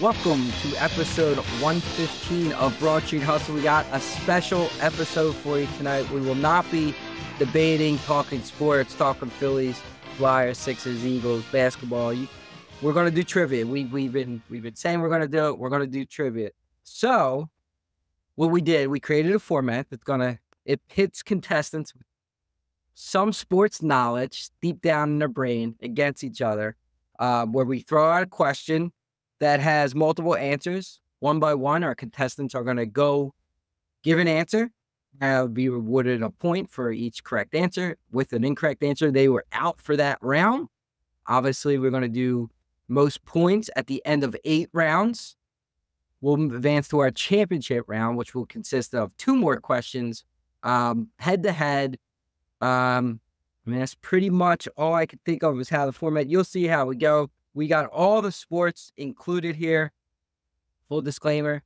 Welcome to episode 115 of Broad Street Hustle. We got a special episode for you tonight. We will not be debating, talking sports, talking Phillies, Flyers, Sixers, Eagles, basketball. We're going to do trivia. We've been saying we're going to do it. We're going to do trivia. So what we did, we created a format it pits contestants with some sports knowledge deep down in their brain against each other, where we throw out a question that has multiple answers. One by one, our contestants are going to go give an answer. Be rewarded a point for each correct answer. With an incorrect answer, they were out for that round. Obviously, we're going to do most points at the end of 8 rounds. We'll advance to our championship round, which will consist of 2 more questions, head-to-head. That's pretty much all I could think of is how the format. You'll see how we go. We got all the sports included here. Full disclaimer,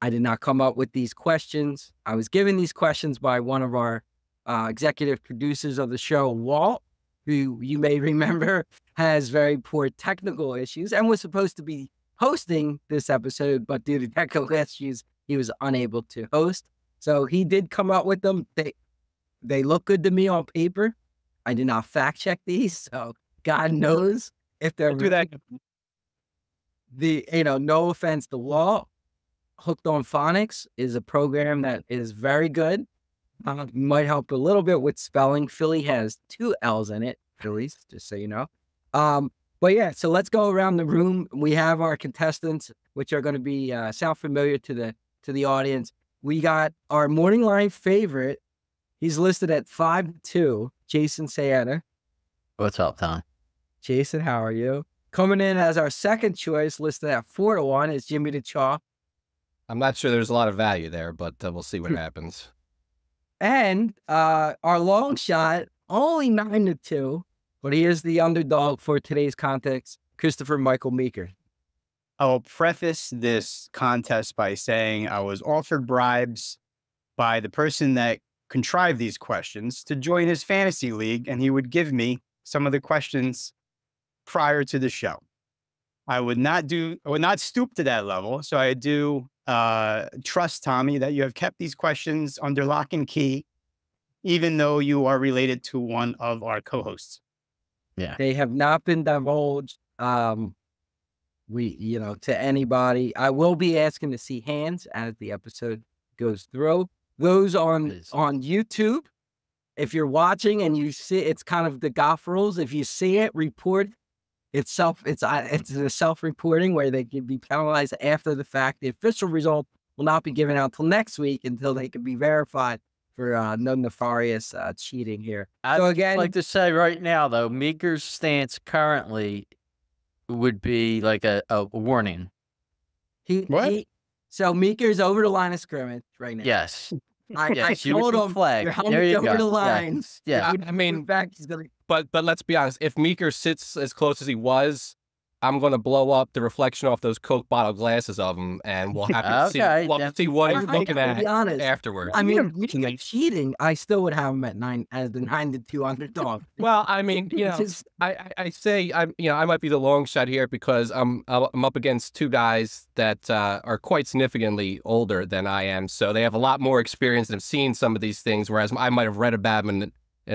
I did not come up with these questions. I was given these questions by one of our executive producers of the show, Walt, who you may remember has very poor technical issues and was supposed to be hosting this episode, but due to technical issues, he was unable to host. So he did come up with them. They look good to me on paper. I did not fact check these, so God knows if they're do that. No offense to Walt, Hooked on Phonics is a program that is very good. Might help a little bit with spelling. Philly has 2 L's in it, Phillies, just so you know. But yeah, so let's go around the room. We have our contestants, which are going to be sound familiar to the audience. We got our morning line favorite. He's listed at 5-2, Jason Sayetta. What's up, Tom? Jason, how are you? Coming in as our second choice, listed at 4-1, is Jimmy the Chalk. I'm not sure there's a lot of value there, but we'll see what happens. And our long shot, only 9-2, but he is the underdog for today's context, Christopher Michael Meeker. I'll preface this contest by saying I was offered bribes by the person that contrived these questions to join his fantasy league, and he would give me some of the questions prior to the show. I would not stoop to that level. So I do trust, Tommy, that you have kept these questions under lock and key, even though you are related to one of our co-hosts. Yeah. They have not been divulged to anybody. I will be asking to see hands as the episode goes through. Those on YouTube, if you're watching and you see, it's kind of the golf rules. If you see it, report. It's a self-reporting where they can be penalized after the fact. The official result will not be given out until next week until they can be verified for no nefarious cheating here. I'd like to say right now, though, Meeker's stance currently would be like a warning. So Meeker's over the line of scrimmage right now. Yes. I told him flag. You're over the lines. Yeah. I mean, back, he's gonna. But let's be honest. If Meeker sits as close as he was, I'm going to blow up the reflection off those Coke bottle glasses of him, and we'll have to see what he's looking at afterwards. I mean, if cheating, I still would have him at 9 as the 9-2 underdog. Well, I mean, I might be the long shot here because I'm up against 2 guys that are quite significantly older than I am, so they have a lot more experience and have seen some of these things, whereas I might have read about them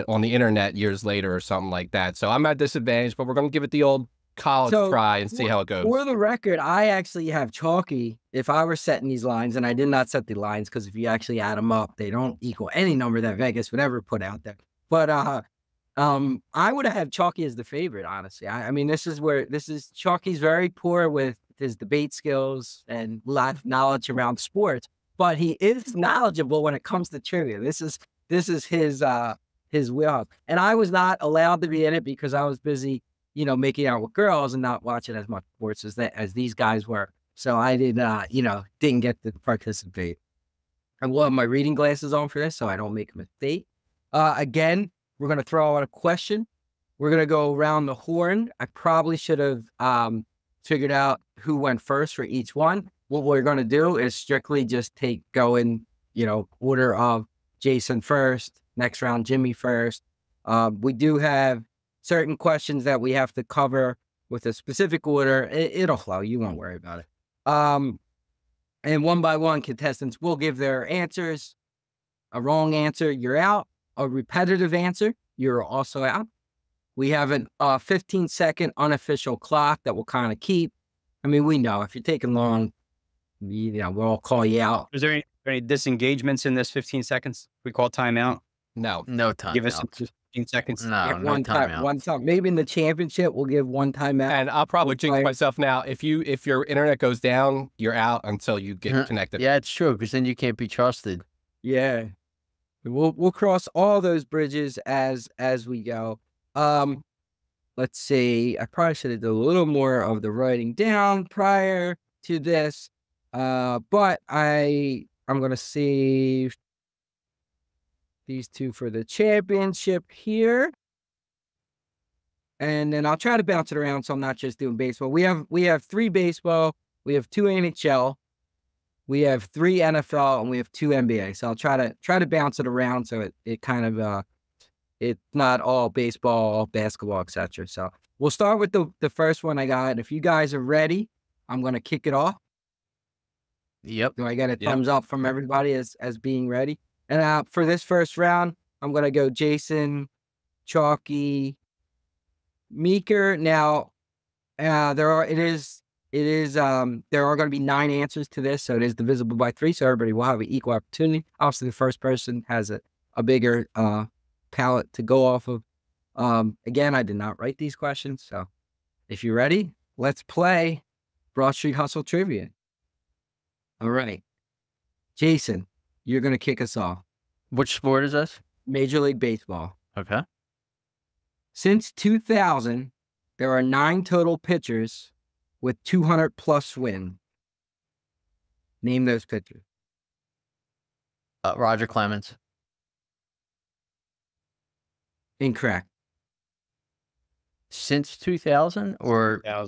on the internet years later or something like that. So I'm at disadvantage, but we're going to give it the old college try and see how it goes. For the record, I actually have Chalky. If I were setting these lines, and I did not set the lines because if you actually add them up, they don't equal any number that Vegas would ever put out there. But I would have had Chalky as the favorite, honestly. I mean, Chalky's very poor with his debate skills and a lot of knowledge around sports, but he is knowledgeable when it comes to trivia. This is his wheelhouse. And I was not allowed to be in it because I was busy, making out with girls and not watching as much sports as these guys were. So I didn't get to participate. I will have my reading glasses on for this so I don't make a mistake. Again, we're going to throw out a question. We're going to go around the horn. I probably should have figured out who went first for each one. What we're going to do is strictly just go in, order of Jason first, next round Jimmy first. We do have certain questions that we have to cover with a specific order. It'll flow. You won't worry about it. And one by one, contestants will give their answers. A wrong answer, you're out. A repetitive answer, you're also out. We have a 15-second unofficial clock that we'll kind of keep. I mean, we know if you're taking long, we'll all call you out. Is there any disengagements in this 15 seconds? We call timeout. No. No time. Give us 15 seconds. No, no one timeout. one time. Maybe in the championship, we'll give one timeout. And I'll probably jinx Right. myself now. If your internet goes down, you're out until you get connected. Yeah, it's true because then you can't be trusted. Yeah. We'll cross all those bridges as we go. Let's see. I probably should have done a little more of the writing down prior to this. But I'm gonna save these two for the championship here. And then I'll try to bounce it around so I'm not just doing baseball. We have 3 baseball, we have 2 NHL, we have 3 NFL, and we have 2 NBA. So I'll try to bounce it around so it kind of it's not all baseball, basketball, etc. So we'll start with the first one I got. If you guys are ready, I'm gonna kick it off. Yep. Do I get a thumbs up from everybody as being ready? And for this first round, I'm gonna go Jason, Chalky, Meeker. Now, there are going to be 9 answers to this, so it is divisible by 3, so everybody will have an equal opportunity. Obviously, the first person has a bigger palette to go off of. Again, I did not write these questions, so if you're ready, let's play Broad Street Hustle Trivia. All right, Jason, you're going to kick us off. Which sport is this? Major League Baseball. Okay. Since 2000, there are 9 total pitchers with 200+ wins. Name those pitchers. Roger Clemens. Incorrect. Since 2000 or Yeah,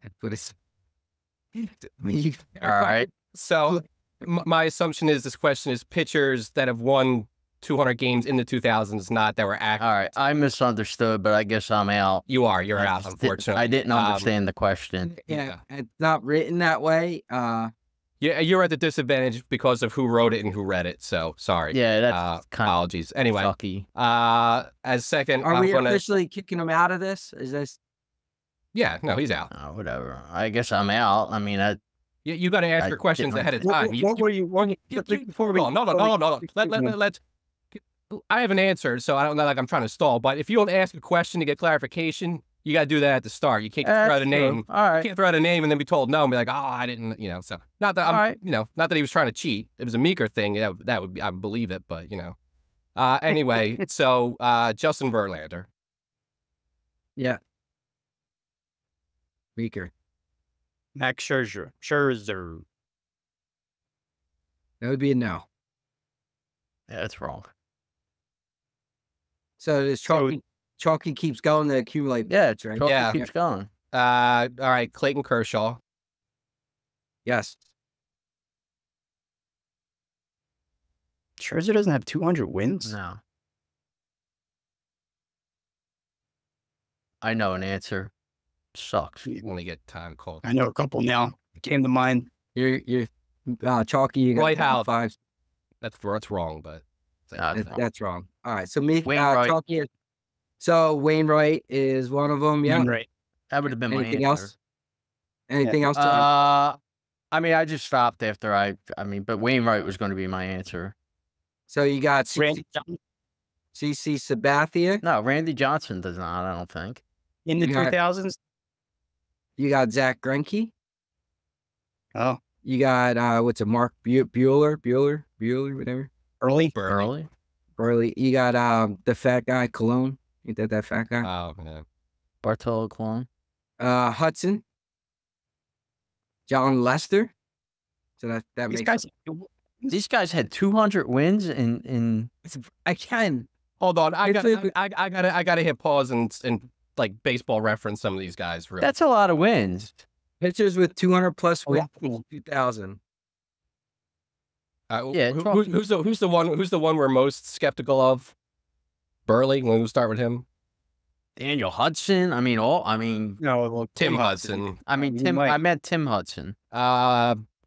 That's what it's. all right. So my assumption is this question is pitchers that have won 200 games in the 2000s, not that were active. All right. I misunderstood, but I guess I'm out. You're out, just unfortunately. I didn't understand the question. Yeah, it's not written that way. Yeah, you're at the disadvantage because of who wrote it and who read it. So sorry. Yeah, that's kind of apologies. Anyway, sucky. as second, Are I'm we gonna. officially kicking him out of this? Is this? Yeah, no, he's out. Whatever. I guess I'm out. I mean, You got to ask I your questions didn't ahead of time. What were you? Before we, No. Let's. I have an answer, so I don't know. Like I'm trying to stall, but if you don't ask a question to get clarification, you got to do that at the start. You can't just throw out a name. All You right. can't throw out a name and then be told no and be like, oh, I didn't, So not that I'm, All right. not that he was trying to cheat. It was a Meeker thing. That would be, I believe it, but Anyway, so Justin Verlander. Yeah. Weaker. Max Scherzer. That would be a no. Yeah, that's wrong. So this Chalky keeps going to accumulate. Yeah, points, right? Chalky Yeah. keeps going. All right, Clayton Kershaw. Yes. Scherzer doesn't have 200 wins. No. I know an answer. Sucks. When we get time called. I know a couple now. Came to mind. You're Chalky. You got Dwight Howard. 5. That's wrong, but That's wrong. All right. So me, Wainwright. Chalky. So Wainwright is one of them. Yeah. Right. That would have been my Anything answer. else? Anything else? Chalky? I mean, I just stopped after but Wainwright was going to be my answer. So you got Randy CC Sabathia. No, Randy Johnson does not, I don't think. in the You got- 2000s. You got Zach Greinke. Oh, You got what's it? Mark Bueller, whatever. early. Early? Burley. You got the fat guy Cologne. Ain't that fat guy? oh man. Bartolo Colon? Hudson. John Lester. So that These makes guys. These guys had 200 wins in I can. Hold on, I It's gotta hit pause and like baseball reference some of these guys. Real. That's a lot of wins. Pitchers with 200+ Oh, yeah. wins in 2000. Yeah, who's the one we're most skeptical of? Burley. When we start with him. Daniel Hudson. I mean, No, well, Tim Hudson. Tim. might. I meant Tim Hudson.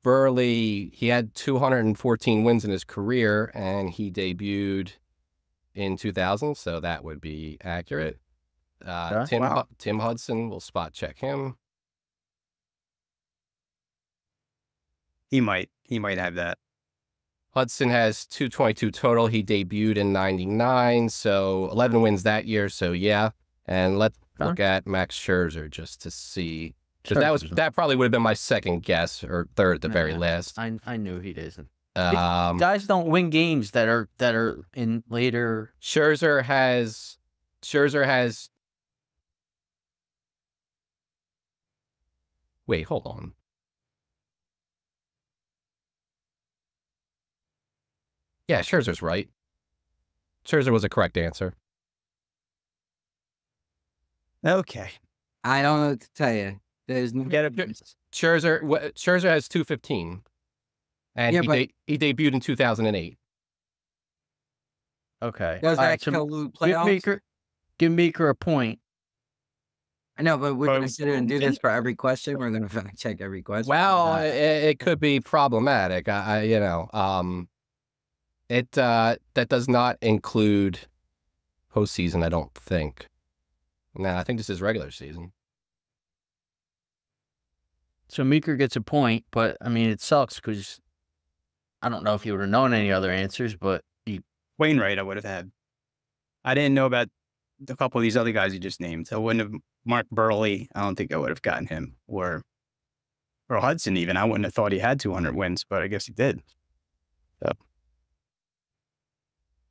Burley, he had 214 wins in his career, and he debuted in 2000, so that would be accurate. Okay. Wow. Tim Hudson, we'll spot check him. He might have that. Hudson has 222 total. He debuted in 99, so 11 wins that year, so yeah. And let's look at Max Scherzer just to see. Because that probably would have been my second guess, or third at the very last. I knew he doesn't. Um, Guys don't win games that are in later. Scherzer has. Wait, hold on. Yeah, Scherzer's right. Scherzer was a correct answer. Okay. I don't know what to tell you. There's no. Scherzer has 215, and Yeah, he debuted in 2008. Okay. Does All that right, so include give playoffs? Meeker a point. I know, but we're But- going to sit here and do this for every question. We're going to fact check every question. Well, it could be problematic. That does not include postseason, I don't think. No, I think this is regular season. So Meeker gets a point, but I mean, it sucks because I don't know if you would have known any other answers, but Wainwright, I would have had. I didn't know about a couple of these other guys you just named. I wouldn't have. Mark Burley, I don't think I would have gotten him. Or Hudson, even. I wouldn't have thought he had 200 wins, but I guess he did. So.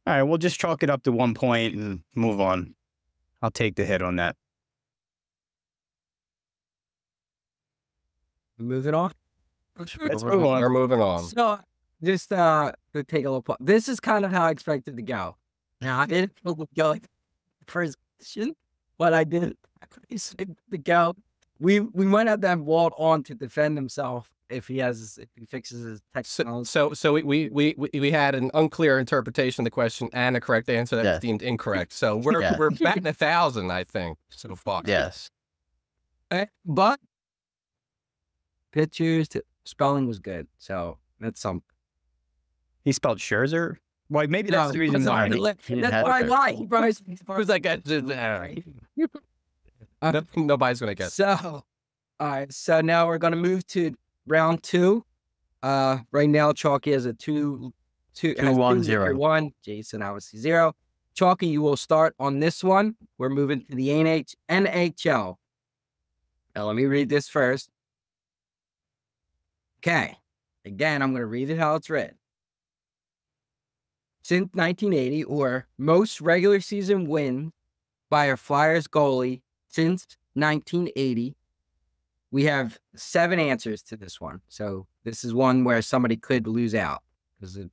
All right, we'll just chalk it up to 1 point and move on. I'll take the hit on that. Moving on. Let's move on. We're moving on. So, just to take a little pause. This is kind of how I expected to go. Now, I didn't go like first question, but I did expect to go. We might have to have Walt on to defend himself if he fixes his technology. So we had an unclear interpretation of the question and a correct answer that was deemed incorrect. So we're batting 1,000, I think, so far. yes. But pictures, spelling was good, so that's something. He spelled Scherzer? Well, maybe that's the reason why. That's why I lied. He probably Who's that guy? Nobody's going to guess. So, all right. So now we're going to move to round 2. Right now, Chalky has a 2-1-0. Jason, obviously 0. Chalky, you will start on this one. We're moving to the NHL. Now, let me read this first. Okay. Again, I'm going to read it how it's read. Since 1980, or most regular season wins by a Flyers goalie since 1980. We have 7 answers to this one. So this is one where somebody could lose out because of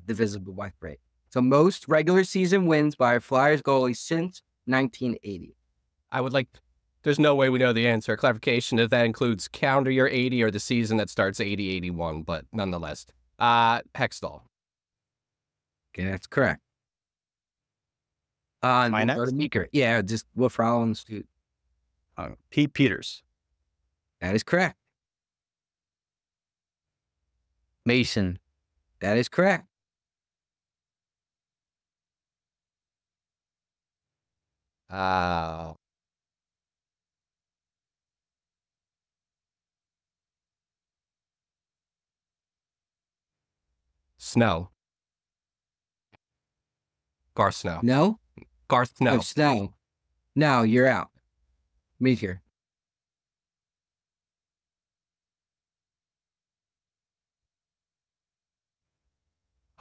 divisible by 3. So most regular season wins by a Flyers goalie since 1980. I would like, there's no way we know the answer. Clarification if that includes calendar year 80 or the season that starts 80-81, but nonetheless. Hextall. Okay, that's correct. My next? Meeker. Yeah, just Wolf Rollins. Pete Peters. That is correct. Mason. That is correct. Snow. Garth Snow. No? Garth Snow. Oh, Snow. No, you're out. Meeker.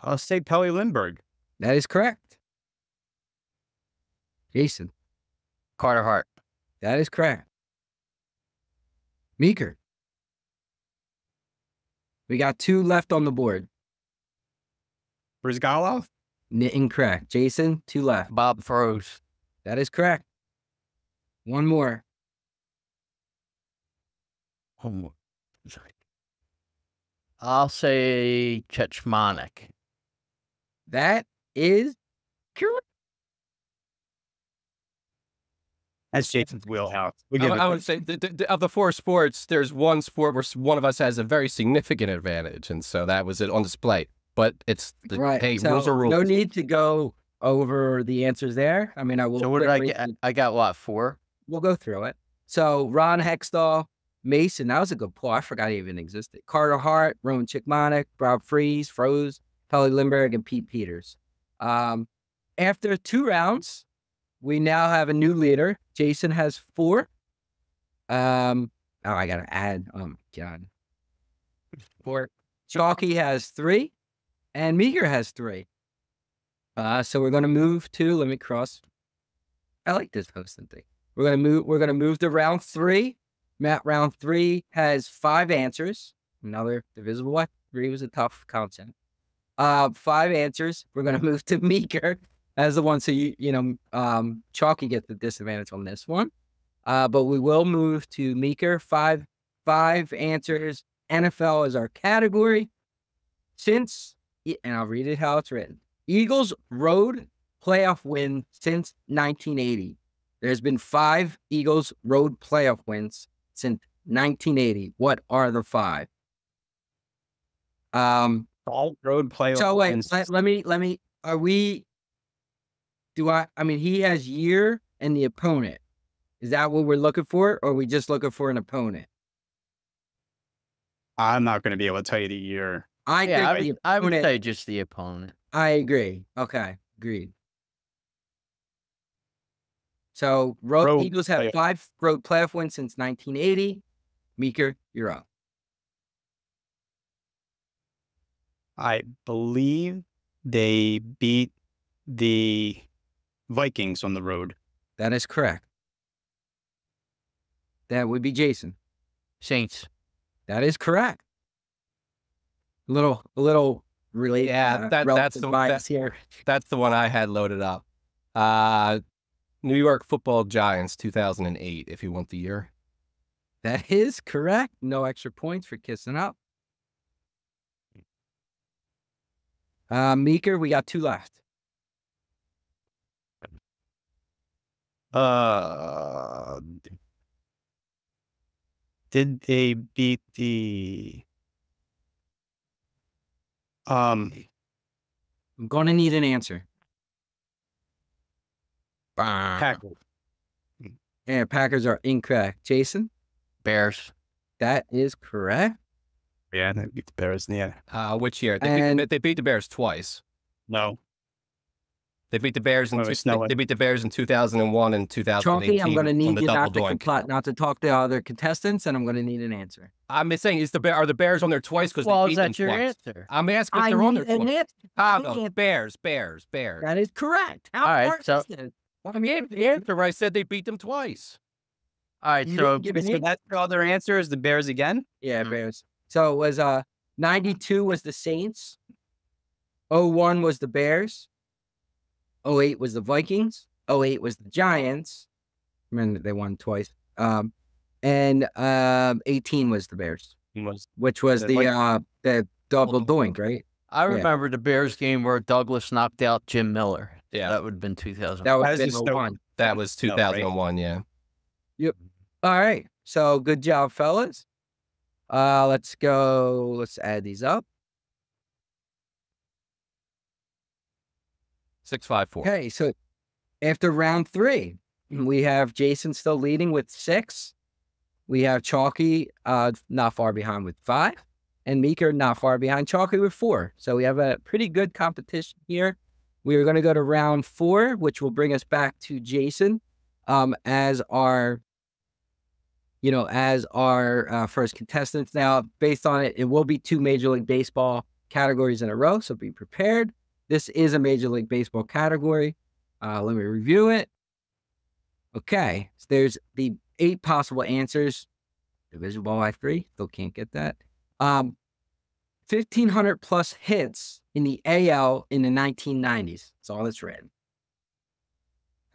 I'll say Pelly Lindbergh. That is correct. Jason. Carter Hart. That is correct. Meeker. We got 2 left on the board. Brizgalov? Incorrect. Jason, 2 left. Bob Froese. That is correct. 1 more. I'll say Chechmanek. That is correct. That's Jason's wheelhouse. We I, give I it. would say of the four sports, there's one sport where one of us has a very significant advantage, and so that was it on display. But it's Right. hey, So rules are rules. no need to go over the answers there. I mean, I will. So what did I quickly- get? I got what, 4? We'll go through it. So Ron Hextall, Mason, that was a good pull. I forgot he even existed. Carter Hart, Rowan Chickmonick, Rob Froese, Pelly Lindbergh, and Pete Peters. After 2 rounds, we now have a new leader. Jason has 4. Oh, I gotta add. Oh my God. 4. Chalky has 3, and Meager has 3. So we're gonna move to. Let me cross. I like this hosting thing. We're gonna move to round 3. Matt, round 3 has 5 answers. Another divisible by 3 was a tough concept. 5 answers. We're gonna move to Meeker as the one. So Chalky gets the disadvantage on this one. But we will move to Meeker. 5 answers. NFL is our category. And I'll read it how it's written. Eagles road playoff win since 1980. There's been 5 Eagles road playoff wins since 1980. What are the 5? All road playoff. So wait, wins. let me. Are we? I mean, he has year and the opponent. Is that what we're looking for, or are we just looking for an opponent? I'm not going to be able to tell you the year. I Yeah, think the I would opponent. say just the opponent. I agree. Okay, agreed. So Road Eagles have playoff. 5 road playoff wins since 1980. Meeker, you're up. I believe they beat the Vikings on the road. That is correct. That would be Jason. Saints. That is correct. A little really Yeah, that's relative the- bias here. That's the one I had loaded up. New York Football Giants, 2008. If you want the year. That is correct. No extra points for kissing up. Meeker, we got 2 left. Did they beat the I'm gonna need an answer. Packers? And Packers are incorrect. Jason, Bears. that is correct. Yeah, they beat the Bears. Yeah, Which year? And- They beat the Bears twice. no. They beat the Bears in Wait, Snow they beat the Bears in 2001 and 2018. Chalky, I'm gonna on need the you double doink. not to talk to other contestants, and I'm gonna need an answer. I'm saying are the Bears on there twice because Well, they is beat them that your twice? answer? I'm asking if I they're on need there an twice. answer. No, can't- Bears. That is correct. How All right, hard so- is it? Well, I mean, the answer where I said they beat them twice. All right, You so didn't give me So an that's your other answer is the Bears again? Yeah, Bears. So it was 92 was the Saints. 01 was the Bears. 08 was the Vikings. 08 was the Giants. I mean, they won twice. And 18 was the Bears, which was The the double doink, right? I remember the Bears game where Douglas knocked out Jim Miller. Yeah. That would have been 2000. That That was is been just the- 01. That was No, right? 2001. Yeah. All right. So good job, fellas. Let's go. Let's add these up. 654. Okay, so after round 3, we have Jason still leading with 6. We have Chalky not far behind with 5. And Meeker not far behind Chalky with 4. So we have a pretty good competition here. We are going to go to round 4, which will bring us back to Jason as our first contestants. Now, based on it, it will be 2 Major League Baseball categories in a row, so be prepared. This is a Major League Baseball category. Let me review it. Okay, so there's the 8 possible answers. Divisible by 3, still can't get that. 1,500 plus hits in the AL in the 1990s. That's all that's written.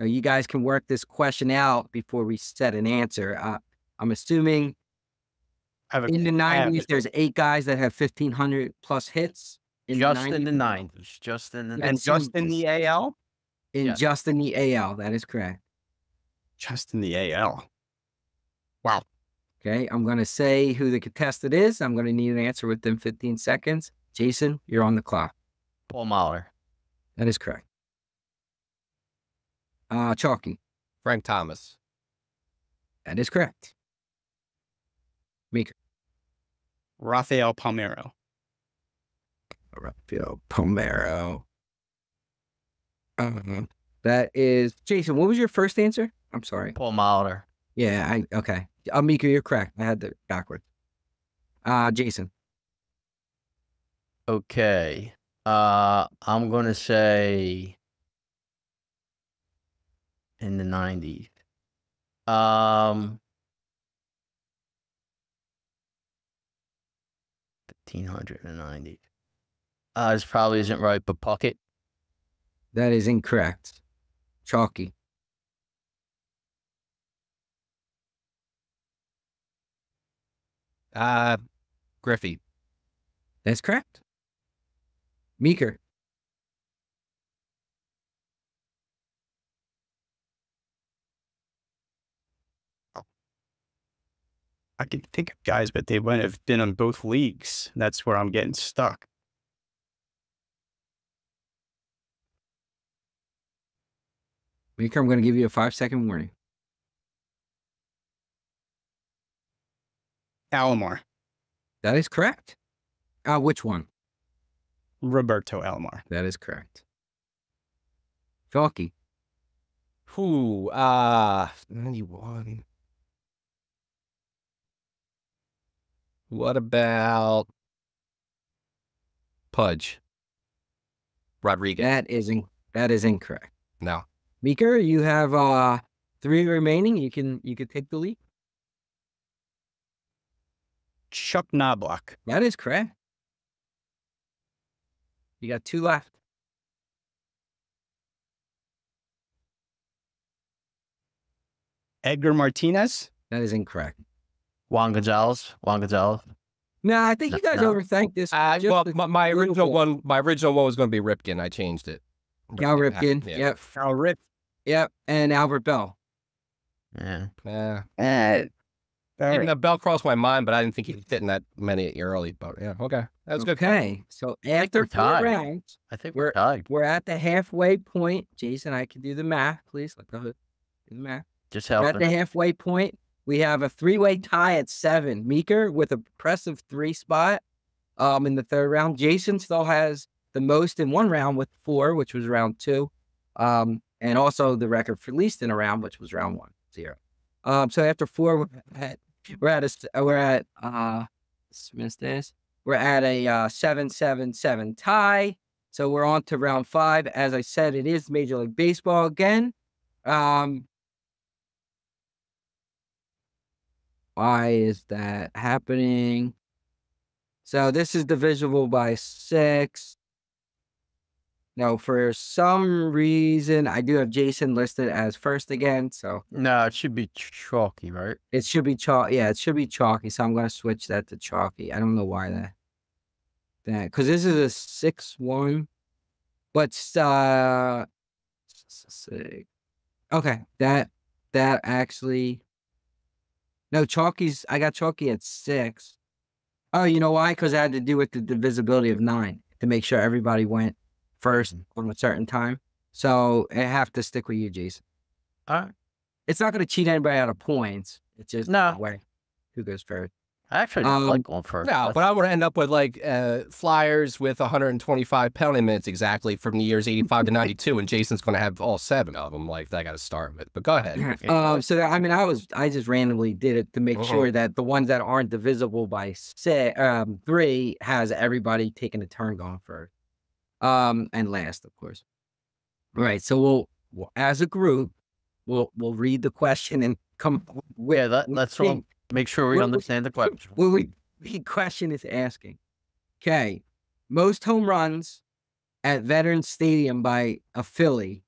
Now, you guys can work this question out before we set an answer. I'm assuming in the 90s, there's 8 guys that have 1,500 plus hits. Just in the 90s. Just in the And 90s. just in the AL? Just in the AL, that is correct. Just in the AL. Wow. Okay, I'm going to say who the contestant is. I'm going to need an answer within 15 seconds. Jason, you're on the clock. Paul Molitor. That is correct. Chalky. Frank Thomas. That is correct. Meeker. Rafael Palmeiro. Rafael Palmeiro. That is Jason. What was your first answer? I'm sorry. Paul Molitor. Yeah, okay. Mika, you're correct. I had that backwards. Jason. Okay. I'm gonna say in the 90s. 1590. This probably isn't right, but Puckett. That is incorrect. Chalky. Griffey. That's correct. Meeker. I can think of guys, but they wouldn't have been on both leagues. That's where I'm getting stuck. Meeker, I'm going to give you a 5-second warning. Alomar. That is correct. Which one? Roberto Alomar. That is correct. Chalky. Who? 91. What about Pudge? Rodriguez. That is incorrect. No. Meeker, you have 3 remaining. You can take the lead. Chuck Knobloch. That is correct. You got 2 left. Edgar Martinez. That is incorrect. Juan Gonzalez. No, I think you guys No. overthink this. Well, Just my original one was going to be Ripken. I changed it. Cal Ripken. Yeah. Yep. Cal Rip. Yep. And Albert Bell. Yeah. Even the Bell crossed my mind, but I didn't think he'd fit in that many early. But yeah, okay, that's good. Okay. So after we're 4 tied. rounds, I think we're tied. we're at the halfway point. Jason, I can do the math, please. Go ahead. Do the math. Just We're at the helping. halfway point. We have a 3-way tie at 7. Meeker with a impressive 3 spot in the 3rd round. Jason still has the most in 1 round with 4, which was round 2. And also the record for least in a round, which was round 1, 0. So after 4, we're at a 7-7-7 tie. So we're on to round 5. As I said, it is Major League Baseball again. Why is that happening? So this is divisible by 6. No, for some reason, I do have Jason listed as first again. So No, it should be chalky, right? it should be chalky. Yeah, it should be chalky. So I'm going to switch that to chalky. I don't know why that. Because this is a 6-1. But, okay, that actually. No, chalky's. I got chalky at 6. Oh, you know why? Because I had to do with the divisibility of 9 to make sure everybody went first on a certain time. So I have to stick with you, Jason. All right. It's not going to cheat anybody out of points. It's just No. the way who goes first. I actually don't like going first. No, but I'm going to end up with like Flyers with 125 penalty minutes exactly from the years 85 to 92, and Jason's going to have all 7 of them. Like, I got to start with. But go ahead. So I mean, I just randomly did it to make sure that the ones that aren't divisible by 3 has everybody taking a turn going first, and last, of course. All right. So we'll as a group, we'll read the question and come with. Yeah, that's all. Make sure we understand the question. What the question is asking. Okay. Most home runs at Veterans Stadium by a Philly.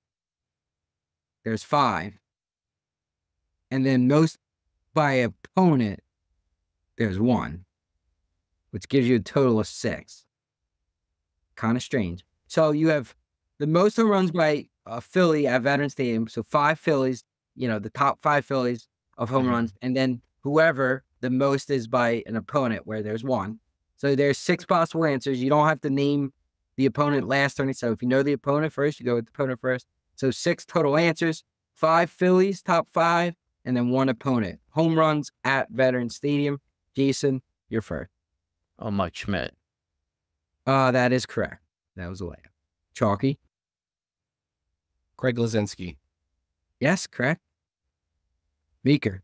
There's 5. And then most by opponent, there's 1. Which gives you a total of 6. Kind of strange. So you have the most home runs by a Philly at Veterans Stadium. So 5 Phillies. the top 5 Phillies of home runs, and then whoever the most is by an opponent, where there's one. So there's 6 possible answers. You don't have to name the opponent last turn. So if you know the opponent first, you go with the opponent first. So 6 total answers, 5 Phillies, top 5, and then 1 opponent. Home runs at Veterans Stadium. Jason, you're first. Oh, Mike Schmidt. That is correct. That was a layup. Chalky. Craig Lazinski. Yes, correct. Meeker.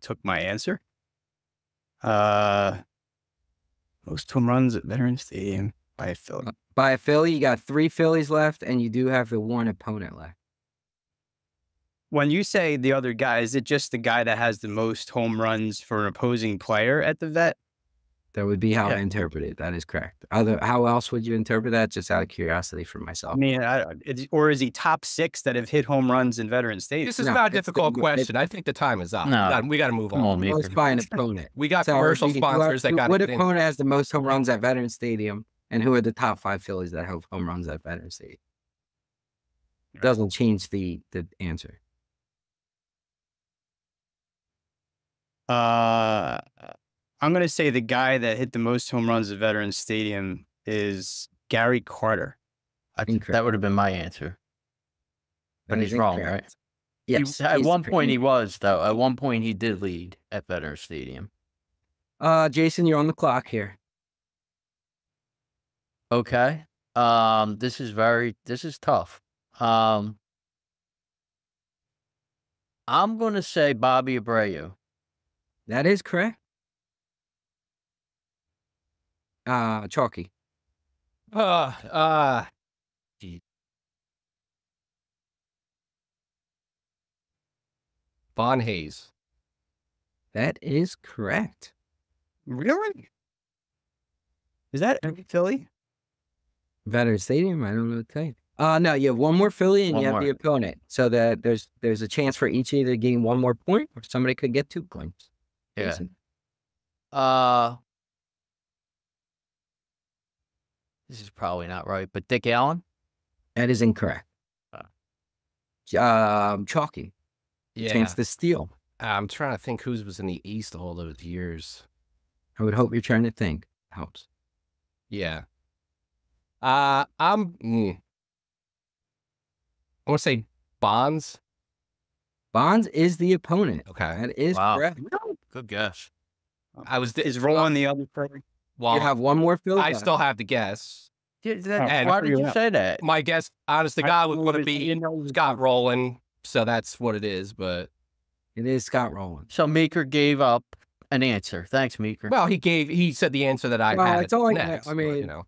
Took my answer. Most home runs at Veterans Stadium by a Philly. By a Philly, you got 3 Phillies left, and you do have the 1 opponent left. When you say the other guy, is it just the guy that has the most home runs for an opposing player at the vet? That would be how I Yeah. interpret it. That is correct. How else would you interpret that? Just out of curiosity for myself. I mean, or is he top 6 that have hit home runs in Veterans Stadium? This is No, not a it's- difficult it's- question. I think the time is up. No. We got to move Come on. on, Meeker. Most by an opponent. We got So, commercial who- sponsors that got what it in. opponent has the most home runs at Veterans Stadium, and who are the top 5 Phillies that have home runs at Veterans Stadium? Doesn't change the answer. I'm going to say the guy that hit the most home runs at Veterans Stadium is Gary Carter. I think that would have been my answer. But That he's is wrong, incorrect. right? Yes. At he's one correct. point he was, though. At one point he did lead at Veterans Stadium. Jason, you're on the clock here. Okay. This is tough. I'm gonna say Bobby Abreu. That is correct. Chalky. Von Hayes. That is correct. Really? Is that every Philly? Veterans Stadium. I don't know what to tell you. No, you have 1 more Philly, and One you have more. the opponent. So that there's a chance for each either getting 1 more point, or somebody could get 2 points. Yeah. Jason. This is probably not right, but Dick Allen. That is incorrect. Chalky. Yeah. Chance to steal. I'm trying to think who was in the East all those years. I would hope you're trying to think. Helps. Yeah. I'm going to say Bonds. Bonds is the opponent. Okay. That is Wow. correct. Good guess. I was Is Roland the other Philly? well, You have 1 more Philly. I left. still have the guess. Why did you say that? My guess, honest to God, was going to I be didn't know it was Scott Rowland. So that's what it is. But It is Scott Rowland. So Meeker gave up an answer. Thanks, Meeker. well, he said the answer that I Well, had. it's all I- next, I but, mean- you know,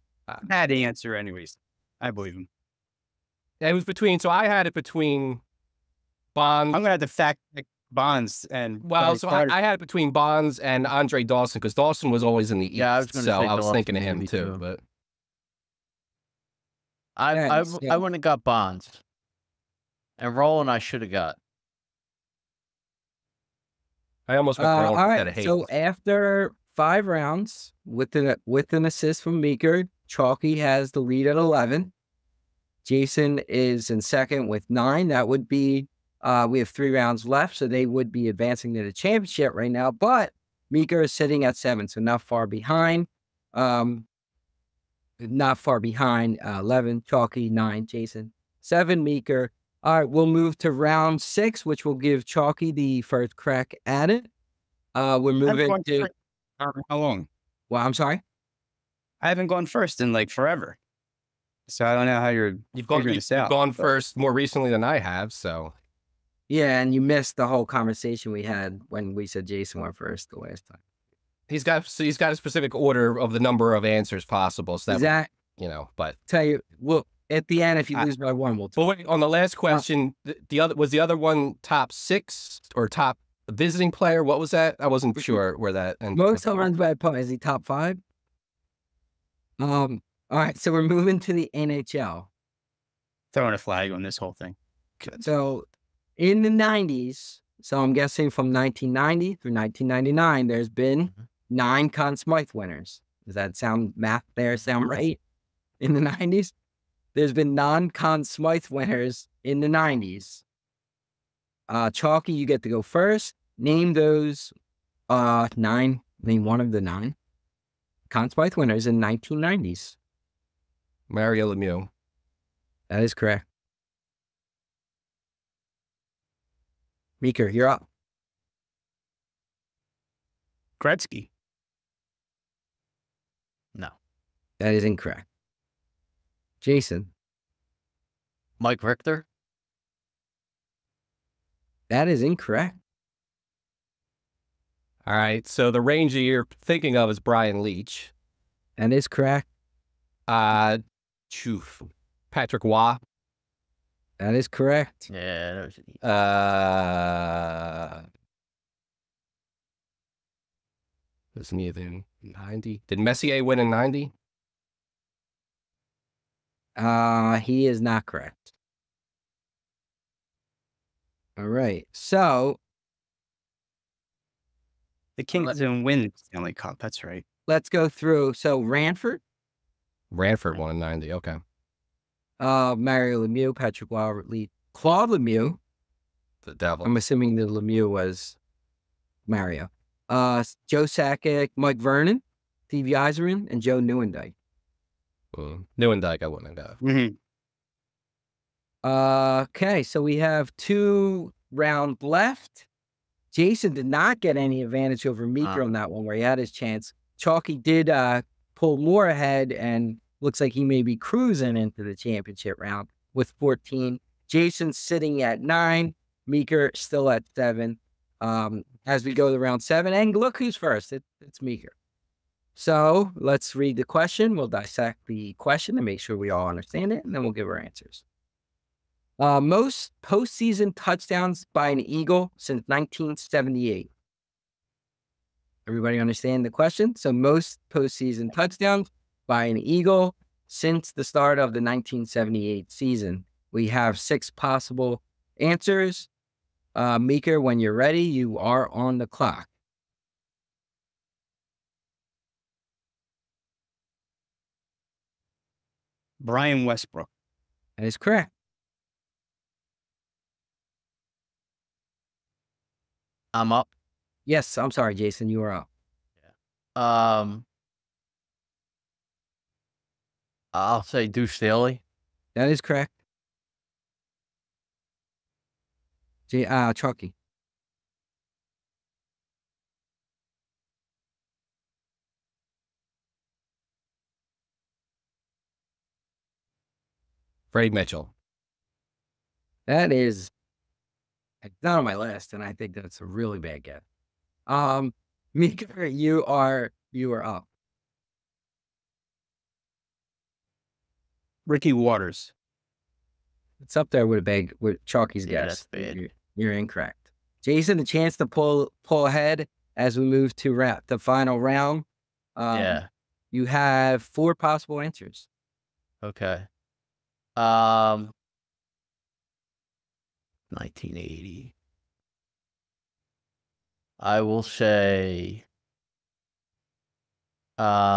Had the answer anyways. I believe him. it was between. So I had it between Bonds. I'm gonna have to fact check Bonds and Well, Gary so Carter. I had it between Bonds and Andre Dawson because Dawson was always in the East. Yeah, I was gonna so say I was thinking of Dawson him maybe too. too. But I Yeah. wouldn't have got Bonds. And Roland I should have got. I almost went All wrong instead right. of Hayes. So after 5 rounds, with an assist from Meeker, Chalky has the lead at 11. Jason is in second with 9. That would be we have 3 rounds left, so they would be advancing to the championship right now. But Meeker is sitting at 7, so not far behind. Not far behind. 11 Chalky, 9 Jason, 7 Meeker. All right, we'll move to round 6, which will give Chalky the first crack at it. We're moving to. How long? Well, I'm sorry. I haven't gone first in like forever, so I don't know how you're you've gone, figuring you've this out. gone but- first more recently than I have. So Yeah, and you missed the whole conversation we had when we said Jason went first the last time. he's got a specific order of the number of answers possible. So that Zach, you know, but tell you, well, at the end, if you lose by 1, we'll but wait, on the last question, the other one top 6 or top visiting player? What was that? I wasn't sure where that. And most home runs by opponent. Is he top 5? All right, so we're moving to the NHL. Throwing a flag on this whole thing. So in the 90s, so I'm guessing from 1990 through 1999, there's been 9 Conn Smythe winners. Does that sound right in the 90s? there's been non-Conn Smythe winners in the 90s. Chalky, you get to go first. Name those 9. Name one of the 9 Conn Smythe winners in 1990s. Mario Lemieux. That is correct. Meeker, you're up. Gretzky. No. That is incorrect. Jason, Mike Richter. that is incorrect. All right. So the Ranger you're thinking of is Brian Leach. That is correct. Patrick Waugh. That is correct. Yeah. That was, Was neither in 90. Did Messier win in 90? He is not correct. All right. So The Kings didn't win the Stanley Cup. That's right. let's go through. So Ranford, Ranford won in 90. Okay. Mario Lemieux, Patrick Waugh, Claude Lemieux. The Devil. I'm assuming the Lemieux was Mario. Joe Sakic, Mike Vernon, Stevie Yzerman, and Joe Nieuwendyk. Nieuwendyk, I wouldn't have got. Mm-hmm. Okay, so we have 2 rounds left. Jason did not get any advantage over Meeker on that one where he had his chance. Chalky did pull more ahead and looks like he may be cruising into the championship round with 14. Jason's sitting at 9. Meeker still at 7. As we go to round 7, and look who's first. It's Meeker. So let's read the question. We'll dissect the question and make sure we all understand it, and then we'll give our answers. Most postseason touchdowns by an Eagle since 1978. Everybody understand the question? So most postseason touchdowns by an Eagle since the start of the 1978 season. We have 6 possible answers. Meeker, when you're ready, you are on the clock. Brian Westbrook. That is correct. I'm up. Yes, I'm sorry, Jason, you are up. I'll say Deuce Staley. That is correct. Chalky. Freddie Mitchell. That is, it's not on my list, and I think that's a really bad guess. Meeker, you are up. Ricky Waters. It's up there with Chalky's Yeah, guess. that's bad. You're incorrect. Jason, the chance to pull ahead as we move to the final round. Yeah. You have 4 possible answers. Okay. 1980. I will say T.O.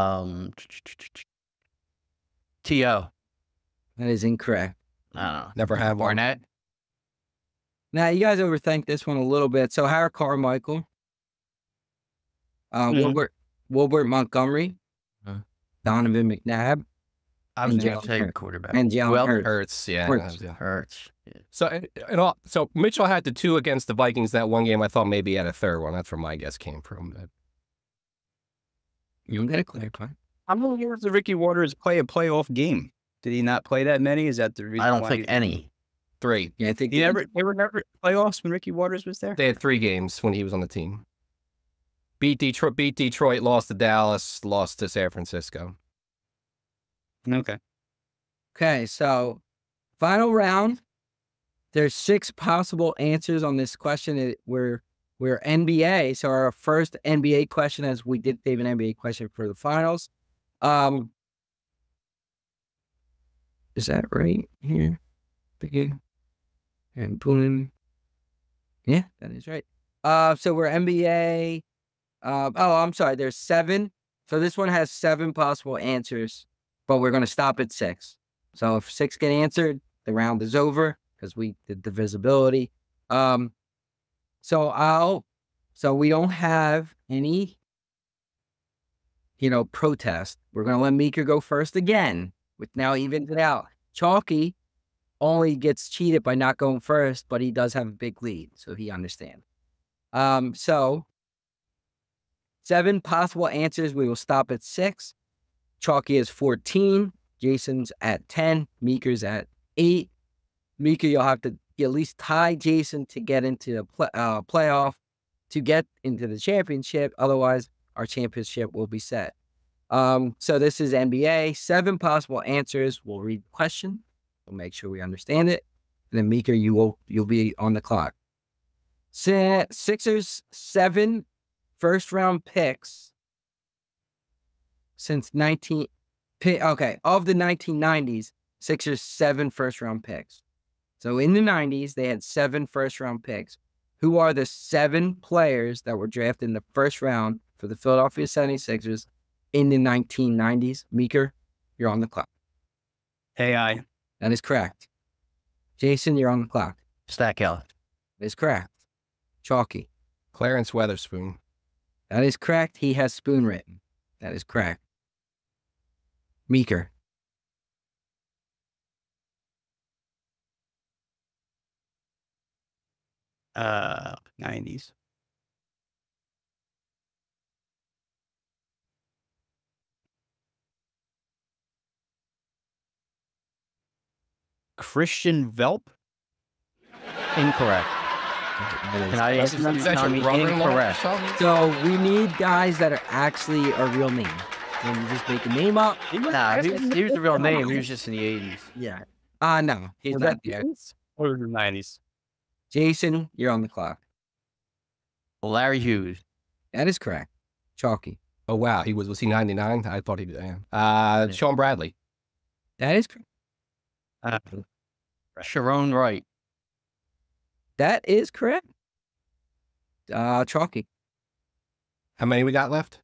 That is incorrect. I don't know. Never had one. Barnett. Now, you guys overthink this one a little bit. So, Howard Carmichael, Wilbert Montgomery, Donovan McNabb, I was And going to Jalen say Hurts. quarterback. and Jalen Well, Hurts. Hurts, yeah. Hurts. Yeah. Hurts. Yeah. So Mitchell had the 2 against the Vikings that one game. I thought maybe he had a third one. That's where my guess came from. But You got to clarify. How many years did Ricky Waters play a playoff game? Did he not play that many? Is that the reason? I don't why think any. 3. Yeah, I think They were never playoffs when Ricky Waters was there. They had 3 games when he was on the team. Beat Detroit, lost to Dallas, lost to San Francisco. Okay. Okay, so final round. There's 6 possible answers on this question. We're NBA, so our first NBA question, as we did save an NBA question for the finals. Is that right here? Begin and pulling. Yeah, that is right. So we're NBA. I'm sorry. There's 7. So this one has 7 possible answers, but we're going to stop at 6. So if 6 get answered, the round is over because we did divisibility. So we don't have any, protest. We're going to let Meeker go first again, which now evens it out. Chalky only gets cheated by not going first, but he does have a big lead, so he understands. So 7 possible answers. We will stop at 6. Chalky is 14. Jason's at 10. Meeker's at 8. Meeker, you'll have to at least tie Jason to get into the playoff to get into the championship. Otherwise, our championship will be set. So this is NBA. 7 possible answers. We'll read the question. We'll make sure we understand it. And then Meeker, you'll be on the clock. Sixers 7 first-round picks since of the 1990s, Sixers 7 first-round picks. So in the 90s, they had 7 first-round picks. Who are the 7 players that were drafted in the first round for the Philadelphia 76ers in the 1990s? Meeker, you're on the clock. AI. That is correct. Jason, you're on the clock. Stackhouse. That is correct. Chalky. Clarence Weatherspoon. That is correct. He has spoon written. That is correct. Meeker. Uh, 90s. Christian Velp? Incorrect. Can I ask you Tommy? Incorrect. So we need guys that are actually a real name. When you just make a name up. Nah, he was a real name. He was just in the 80s. Yeah. No. He's Was not that there. Or the 90s? Jason, you're on the clock. Larry Hughes. That is correct. Chalky. Oh, wow. Was he 99? I thought he was. Sean Bradley. That is correct. Sharon Wright. That is correct. Chalky. How many we got left?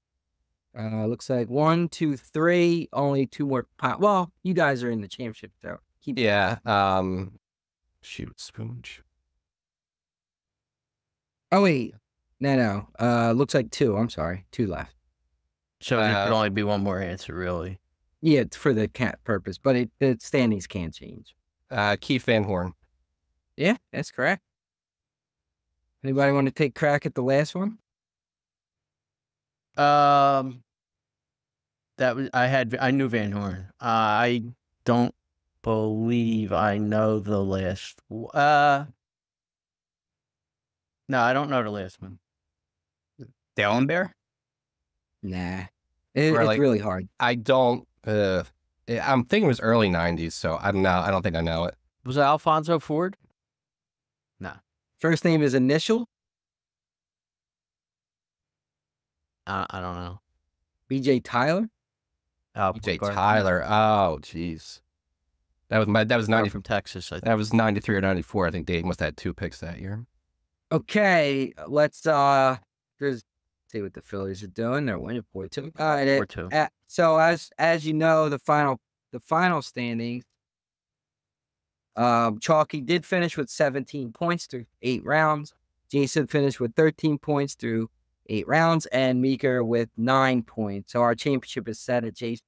Looks like 1, 2, 3. Only 2 more. Well, you guys are in the championship, so keep. Yeah. Shoot, Spoon. Oh wait, no. Looks like 2. I'm sorry, 2 left. So there could only be one more answer, really. Yeah, it's for the purpose, but the standings can change. Keith Van Horn. Yeah, that's correct. Anybody want to take crack at the last one? I knew Van Horn. I don't believe I know the last. No, I don't know the last one. Dallin Bear? Nah, it's really hard. I don't. I'm thinking it was early 90s, so I don't know. I don't think I know it. Was it Alfonso Ford? No. First name is initial. I don't know. BJ Tyler. BJ Tyler. Oh, jeez. That was 90 from Texas. I think. That was 93 or 94. I think they must have had 2 picks that year. Okay, let's just see what the Phillies are doing. They're winning 4-2. All right, 4-2. So as you know, the final standings. Chalky did finish with 17 points through 8 rounds. Jason finished with 13 points through 8 rounds, and Meeker with 9 points. So our championship is set at Jason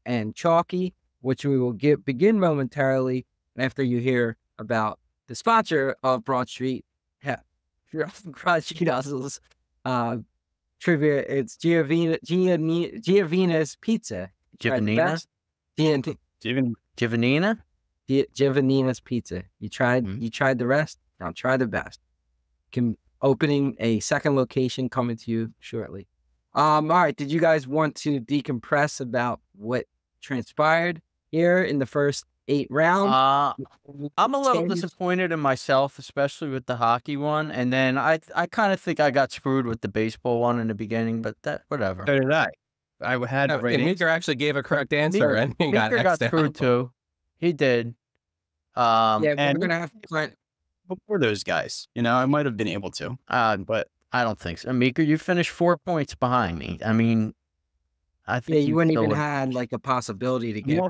and Chalky, which we will begin momentarily after you hear about the sponsor of Broad Street. Broad Street Hustles trivia. It's Giovina's Pizza. Giovanina? Giovanina? Giovanina's Pizza. You tried the rest. Now try the best. Opening a second location coming to you shortly. All right. Did you guys want to decompress about what transpired here in the first 8 rounds? I'm a little disappointed in myself, especially with the hockey one. And then I kind of think I got screwed with the baseball one in the beginning, but whatever. So did I. I had No, Meeker actually gave a correct answer and he got screwed too. He did. Yeah, and we're gonna have to before those guys, I might have been able to, but I don't think so. Meeker, you finished 4 points behind me. I mean, I think you wouldn't even had like a possibility to get.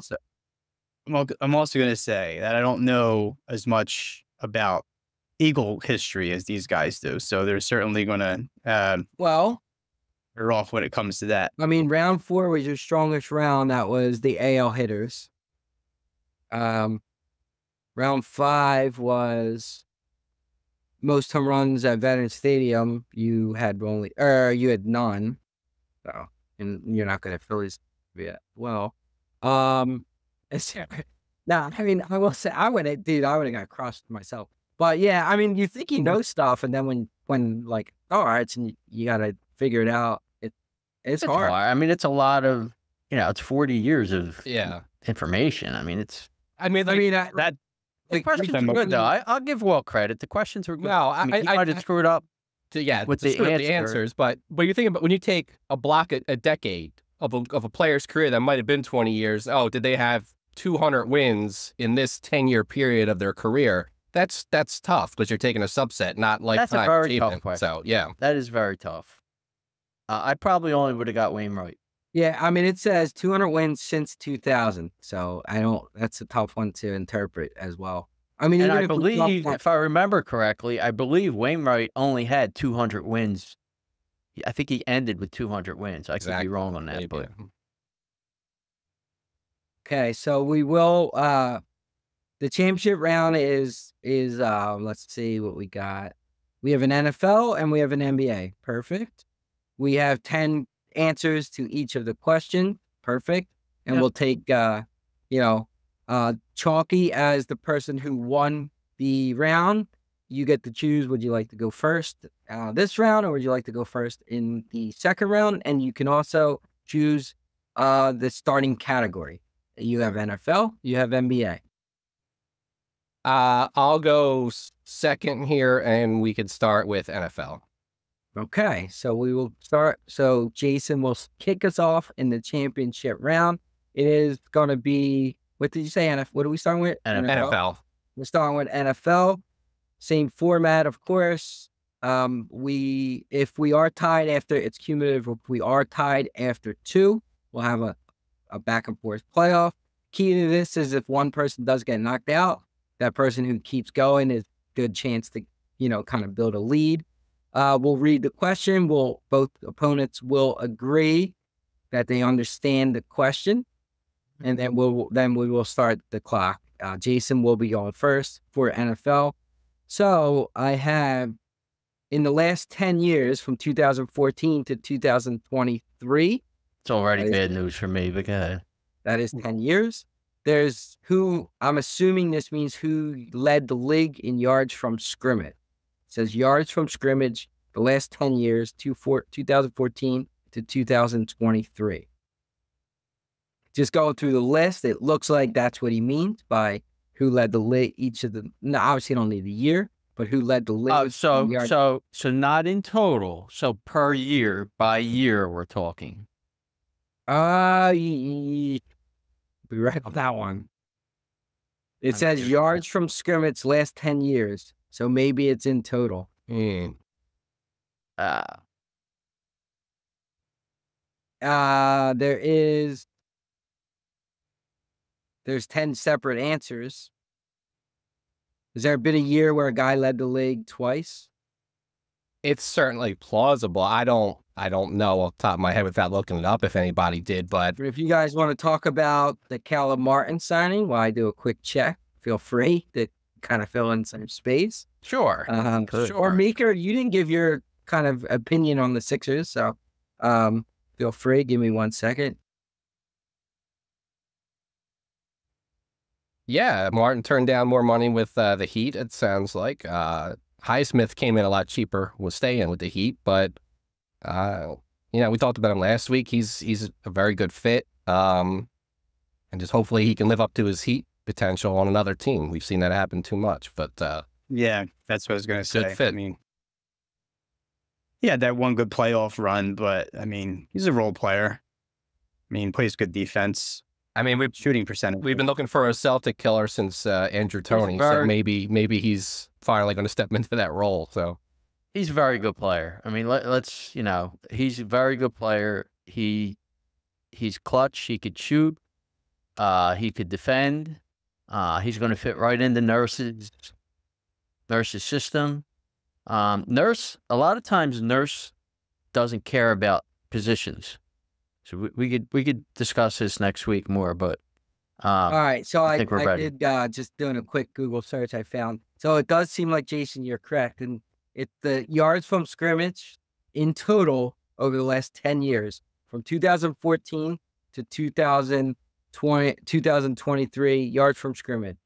I'm also going to say that I don't know as much about Eagle history as these guys do. So they're certainly going to Well, we're off when it comes to that. I mean, round 4 was your strongest round. That was the AL hitters. Round 5 was most home runs at Veterans Stadium. You had none. So, and you're not going to Phillies yet. Well, nah, I mean, I will say I would have got crossed myself. But yeah, I mean, you think you know stuff, and then when like, all right, and you got to figure it out. It's hard. I mean, it's a lot of, it's 40 years of Yeah. information. I mean, it's. I mean, like, That The questions were good, though. I'll give Will credit. The questions were good. No, I mean, he might have screwed up. with the the answers, but you think about when you take a block a decade of a player's career that might have been 20 years. Oh, did they have 200 wins in this 10-year period of their career? That's tough because you're taking a subset, not That's a lifetime very achievement. tough question. So yeah, That is very tough. I probably only would have got Wainwright. Yeah, I mean, it says 200 wins since 2000. So that's a tough one to interpret as well. I mean, And even I if we believe, talk- if I remember correctly, I believe Wainwright only had 200 wins. I think he ended with 200 wins. I could be Exactly. wrong on that, Maybe. but Okay, so we will the championship round is let's see what we got. We have an NFL and we have an NBA. Perfect. We have 10 answers to each of the questions. Perfect. And Yep. we'll take Chalky as the person who won the round. You get to choose, would you like to go first this round, or would you like to go first in the second round? And you can also choose the starting category. You have NFL, you have NBA. I'll go second here, and we could start with NFL. Okay, so we will start. So Jason will kick us off in the championship round. It is going to be, what did you say, NFL? What are we starting with? NFL. We're starting with NFL. Same format, of course. If we are tied after, it's cumulative. If we are tied after 2, we'll have a back and forth playoff. Key to this is if one person does get knocked out, that person who keeps going is good chance to, kind of build a lead. We'll read the question. Both opponents will agree that they understand the question, and then we will start the clock. Jason will be going first for NFL. So I have, in the last 10 years, from 2014 to 2023, it's already That is- bad news for me, but go ahead. that is 10 years. There's I'm assuming this means who led the league in yards from scrimmage. It says yards from scrimmage the last 10 years, 2014 to 2023. Just going through the list, it looks like that's what he means by who led the league. No, obviously don't need the year, but who led the league. Oh, in yards. so not in total. So per year, by year, we're talking. Be right on that one. It says yards from scrimmage last 10 years. So maybe it's in total. Hmm. There's 10 separate answers. Has there been a year where a guy led the league twice? It's certainly plausible. I don't know off the top of my head without looking it up if anybody did, but If you guys want to talk about the Caleb Martin signing while I do a quick check, feel free to kind of fill in some space. sure. Or Meeker, you didn't give your kind of opinion on the Sixers, so feel free. Give me 1 second. Yeah, Martin turned down more money with the Heat, it sounds like. Highsmith came in a lot cheaper, was staying with the Heat, but we talked about him last week. He's a very good fit. And just hopefully he can live up to his Heat potential on another team. We've seen that happen too much, but Yeah, that's what I was going to say. fit. I mean, he had that one good playoff run, but I mean, he's a role player. I mean, plays good defense, I mean, shooting percentage. we've been looking for a Celtic killer since Andrew Toney, so very- maybe he's finally going to step into that role. So He's a very good player. I mean, let's he's a very good player. He's clutch. He could shoot. He could defend. He's going to fit right into Nurse's system. Nurse, a lot of times Nurse doesn't care about positions. So we could discuss this next week more, but All right, so I think we're ready. did just doing a quick Google search. I found so it does seem like Jason, you're correct, and it's the yards from scrimmage in total over the last 10 years, from 2014 to 2023, yards from scrimmage.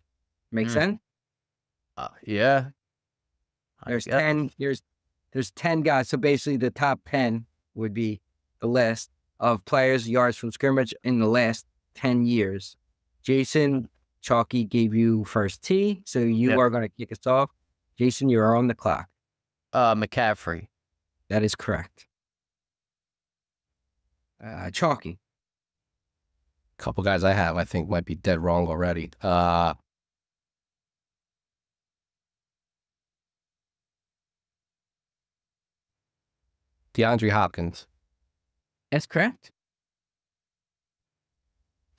Make sense? yeah. There's 10. There's 10 guys. So basically, the top 10 would be the list of players' yards from scrimmage in the last 10 years. Jason, Chalky gave you first tee, so you are going to kick us off. Jason, you are on the clock. McCaffrey. That is correct. Chalky. Couple guys I have, I think, might be dead wrong already. DeAndre Hopkins. That's correct.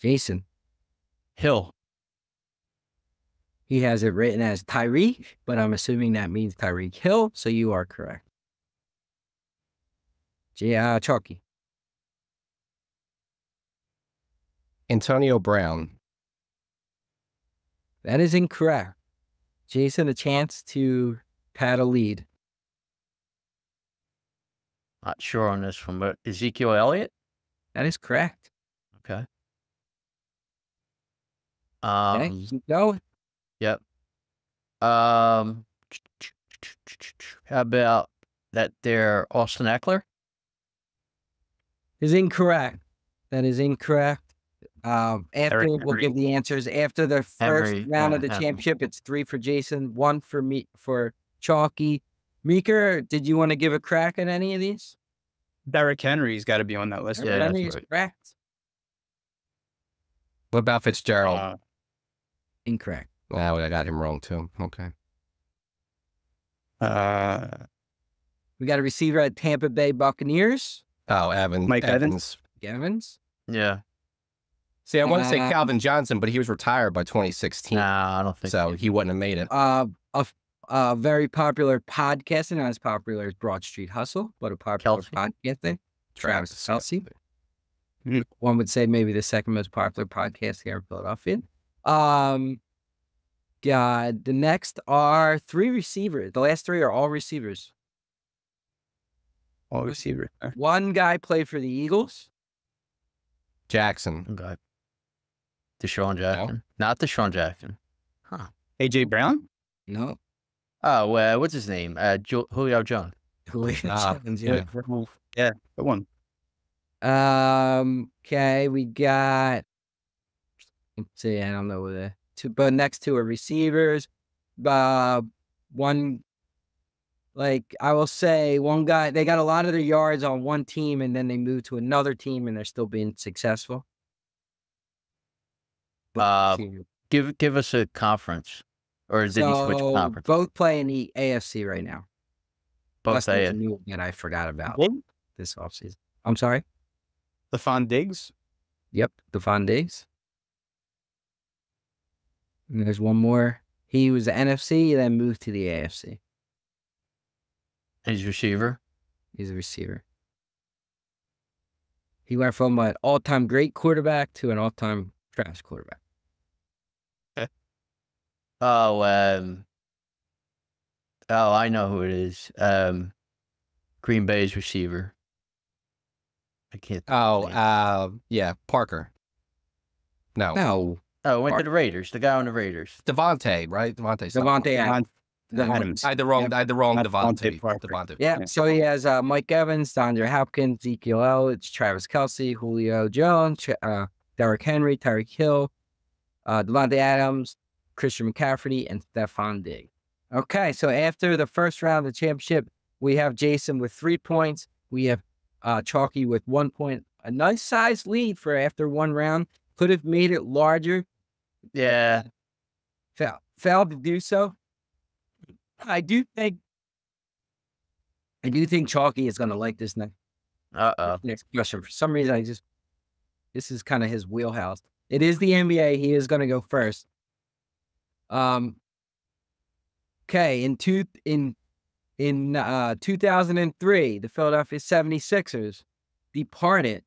Jason. Hill. He has it written as Tyreek, but I'm assuming that means Tyreek Hill, so you are correct. Chalky. Antonio Brown. That is incorrect. Jason, a chance to pad a lead. Not sure on this one, but Ezekiel Elliott. That is correct. Okay. Okay, keep going. Yep. How about that there Austin Eckler? Is incorrect. That is incorrect. After we'll Henry. give the answers after the first Henry, round of the Henry. championship. It's 3 for Jason, 1 for me for Chalky. Meeker, did you want to give a crack at any of these? Derrick Henry's got to be on that list. Yeah, Any that's is right. correct. What about Fitzgerald? Incorrect. Oh, I got him wrong too. Okay. We got a receiver at Tampa Bay Buccaneers. Oh, Evans. Mike Evans. Evans. Yeah. See, I want to say Uh, Calvin Johnson, but he was retired by 2016, Nah, I don't think so he wouldn't have made it. A very popular podcast, and not as popular as Broad Street Hustle, but a popular Kelce. podcasting. Travis Kelce. Mhm. One would say maybe the second most popular podcast here in Philadelphia. The next are 3 receivers. The last 3 are all receivers. All receiver. One guy played for the Eagles. Jackson. Okay. Deshaun Jackson. Not Deshaun Jackson. AJ Brown. No. Oh, what's his name? Julio Jones. Julio Ah, Jones, yeah. Good one. Okay, we got. Let's see, I don't know the two, but next 2 are receivers. One, like I will say, one guy they got a lot of their yards on one team, and then they moved to another team, and they're still being successful. Give us a conference, or did he switch So, conference? both play in the AFC right now. Both Plus, there's a AFC. new one that I forgot about What? this offseason. I'm sorry. Stephon Diggs. Yep, Devon Diggs. And there's one more. He was the NFC, then moved to the AFC. His receiver. He's a receiver. He went from an all-time great quarterback to an all-time trash quarterback. Oh, I know who it is. Green Bay's receiver. I can't. Yeah, Parker. No, No, Oh, went to the Raiders. The guy on the Raiders. Devontae, right? Devontae. Devontae Adams. Adams. I had the wrong Not Devontae. Devontae Parker. Devontae. Yeah, so he has Mike Evans, DeAndre Hopkins, Ezekiel Elliott, Travis Kelce, Julio Jones, Derrick Henry, Tyreek Hill, Devontae Adams, Christian McCaffrey, and Stephon Diggs. Okay, so after the first round of the championship, we have Jason with 3 points. We have Chalky with 1 point. A nice size lead for after one round. Could have made it larger. Yeah. Failed to do so. I do think Chalky is going to like this next Uh-oh. question. For some reason, this is kind of his wheelhouse. It is the NBA. He is going to go first. Okay, in 2003, the Philadelphia 76ers departed